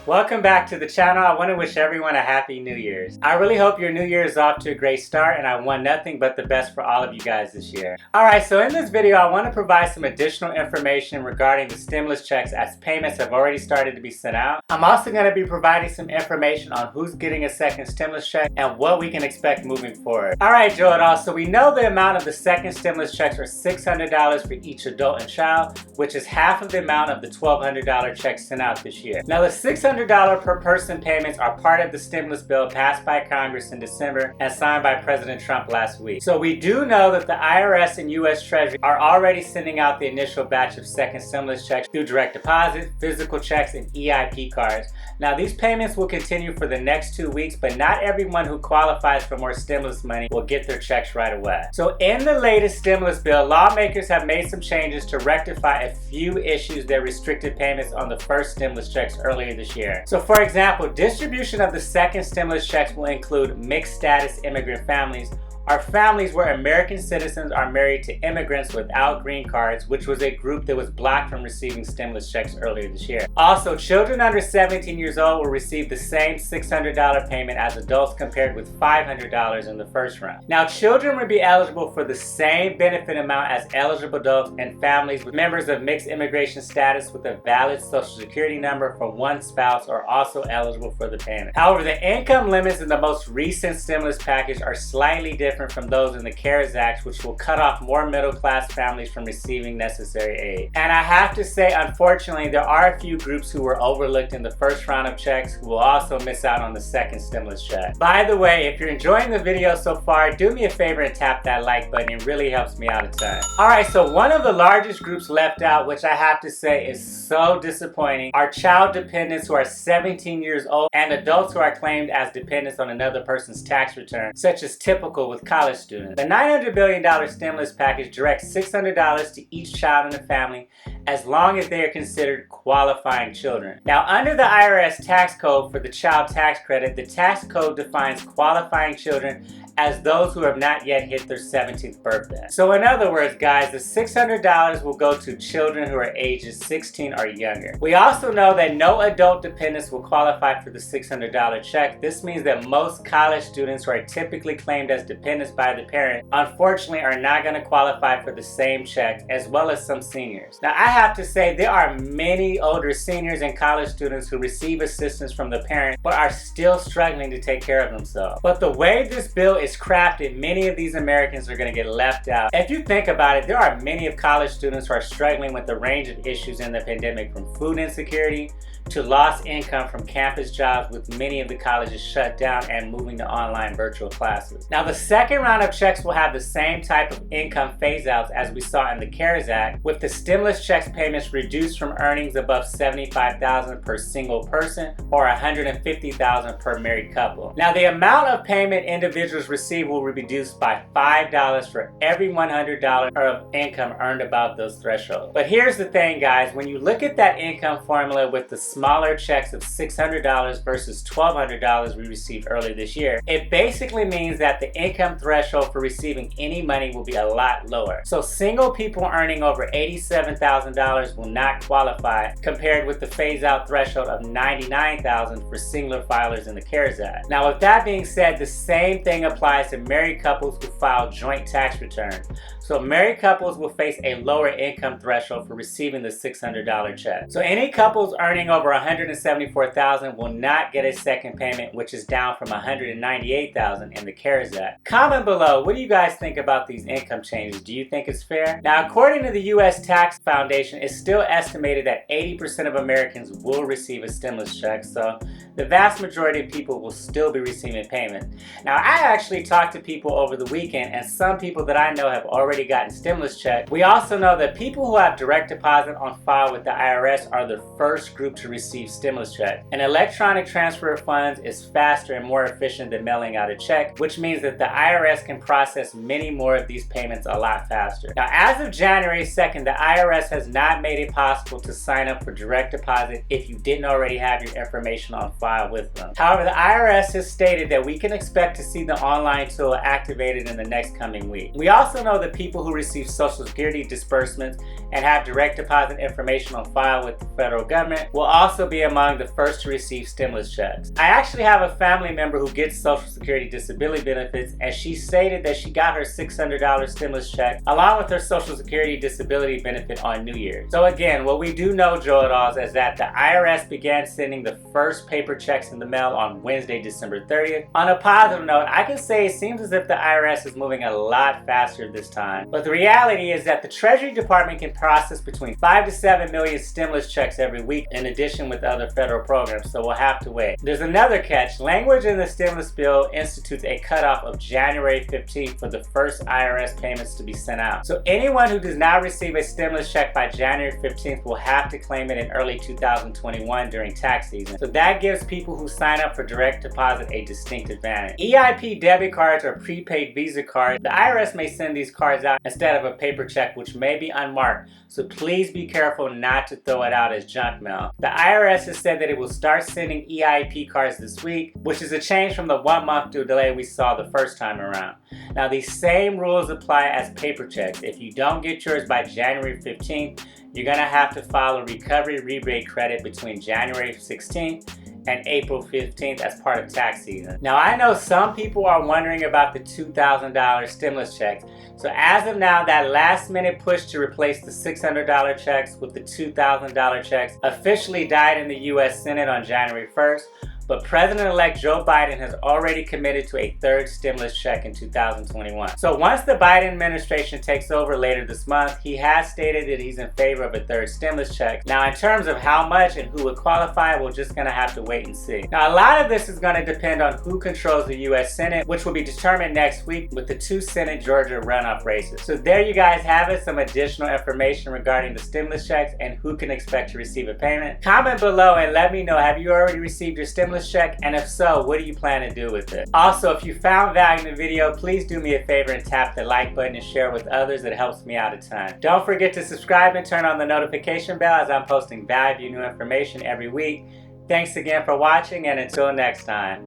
Welcome back to the channel. I want to wish everyone a happy New Year's. I really hope your New Year is off to a great start, and I want nothing but the best for all of you guys this year. Alright, so in this video I want to provide some additional information regarding the stimulus checks as payments have already started to be sent out. I'm also going to be providing some information on who's getting a second stimulus check and what we can expect moving forward. Alright, Joe et al. So we know the amount of the second stimulus checks are $600 for each adult and child, which is half of the amount of the $1,200 checks sent out this year. Now the $600 per person payments are part of the stimulus bill passed by Congress in December and signed by President Trump last week. So we do know that the IRS and US Treasury are already sending out the initial batch of second stimulus checks through direct deposit, physical checks, and EIP cards. Now these payments will continue for the next 2 weeks, but not everyone who qualifies for more stimulus money will get their checks right away. So in the latest stimulus bill, lawmakers have made some changes to rectify a few issues that restricted payments on the first stimulus checks earlier this year. So for example, distribution of the second stimulus checks will include mixed status immigrant families, are families where American citizens are married to immigrants without green cards, which was a group that was blocked from receiving stimulus checks earlier this year. Also, children under 17 years old will receive the same $600 payment as adults, compared with $500 in the first round. Now, children will be eligible for the same benefit amount as eligible adults, and families with members of mixed immigration status with a valid Social Security number for one spouse are also eligible for the payment. However, the income limits in the most recent stimulus package are slightly different from those in the CARES Act, which will cut off more middle-class families from receiving necessary aid. And I have to say, unfortunately, there are a few groups who were overlooked in the first round of checks who will also miss out on the second stimulus check. By the way, if you're enjoying the video so far, do me a favor and tap that like button. It really helps me out a ton. Alright, so one of the largest groups left out, which I have to say is so disappointing, are child dependents who are 17 years old and adults who are claimed as dependents on another person's tax return, such as typical with college students. The $900 billion stimulus package directs $600 to each child in the family as long as they are considered qualifying children. Now, under the IRS tax code for the child tax credit, the tax code defines qualifying children as those who have not yet hit their 17th birthday. So in other words, guys, the $600 will go to children who are ages 16 or younger. We also know that no adult dependents will qualify for the $600 check. This means that most college students who are typically claimed as dependents by the parent, unfortunately, are not going to qualify for the same check, as well as some seniors. Now, I have to say there are many older seniors and college students who receive assistance from the parent but are still struggling to take care of themselves. But the way this bill is crafted, many of these Americans are going to get left out. If you think about it, there are many of college students who are struggling with a range of issues in the pandemic, from food insecurity to lost income from campus jobs, with many of the colleges shut down and moving to online virtual classes. Now, the second round of checks will have the same type of income phase-outs as we saw in the CARES Act, with the stimulus checks payments reduced from earnings above $75,000 per single person or $150,000 per married couple. Now, the amount of payment individuals receive will be reduced by $5 for every $100 of income earned above those thresholds. But here's the thing, guys, when you look at that income formula with the smaller checks of $600 versus $1,200 we received earlier this year, it basically means that the income threshold for receiving any money will be a lot lower. So single people earning over $87,000 will not qualify, compared with the phase-out threshold of $99,000 for singular filers in the CARES Act. Now, with that being said, the same thing applies to married couples who file joint tax returns. So married couples will face a lower income threshold for receiving the $600 check. So any couples earning over $174,000 will not get a second payment, which is down from $198,000 in the CARES Act. Comment below, what do you guys think about these income changes? Do you think it's fair? Now, according to the U.S. Tax Foundation, it's still estimated that 80% of Americans will receive a stimulus check, so the vast majority of people will still be receiving payment. Now, I actually talked to people over the weekend, and some people that I know have already gotten stimulus checks. We also know that people who have direct deposit on file with the IRS are the first group to receive stimulus checks. An electronic transfer of funds is faster and more efficient than mailing out a check, which means that the IRS can process many more of these payments a lot faster. Now, as of January 2nd, the IRS has not made it possible to sign up for direct deposit if you didn't already have your information on file with them. However, the IRS has stated that we can expect to see the online tool activated in the next coming week. We also know that people who receive Social Security disbursements and have direct deposit information on file with the federal government will also be among the first to receive stimulus checks. I actually have a family member who gets Social Security disability benefits, and she stated that she got her $600 stimulus check along with her Social Security disability benefit on New Year's. So again, what we do know, Joe, is that the IRS began sending the first paper checks in the mail on Wednesday, December 30th. On a positive note, I can say it seems as if the IRS is moving a lot faster this time. But the reality is that the Treasury Department can process between 5 to 7 million stimulus checks every week, in addition with other federal programs, so we'll have to wait. There's another catch. Language in the stimulus bill institutes a cutoff of January 15th for the first IRS payments to be sent out. So anyone who does not receive a stimulus check by January 15th will have to claim it in early 2021 during tax season. So that gives people who sign up for direct deposit a distinct advantage. EIP debit cards or prepaid Visa cards, the IRS may send these cards out instead of a paper check, which may be unmarked. So please be careful not to throw it out as junk mail. The IRS has said that it will start sending EIP cards this week, which is a change from the 1-month delay we saw the first time around. Now, these same rules apply as paper checks. If you don't get yours by January 15th, you're gonna have to file a recovery rebate credit between January 16th and April 15th as part of tax season. Now, I know some people are wondering about the $2,000 stimulus checks. So as of now, that last minute push to replace the $600 checks with the $2,000 checks officially died in the US Senate on January 1st. But President-elect Joe Biden has already committed to a third stimulus check in 2021. So once the Biden administration takes over later this month, he has stated that he's in favor of a third stimulus check. Now, in terms of how much and who would qualify, we're just going to have to wait and see. Now, a lot of this is going to depend on who controls the U.S. Senate, which will be determined next week with the 2 Senate Georgia runoff races. So there you guys have it, some additional information regarding the stimulus checks and who can expect to receive a payment. Comment below and let me know, have you already received your stimulus check? And if so, what do you plan to do with it? Also, if you found value in the video, please do me a favor and tap the like button and share with others. It helps me out a ton. Don't forget to subscribe and turn on the notification bell as I'm posting valuable new information every week. Thanks again for watching, and until next time.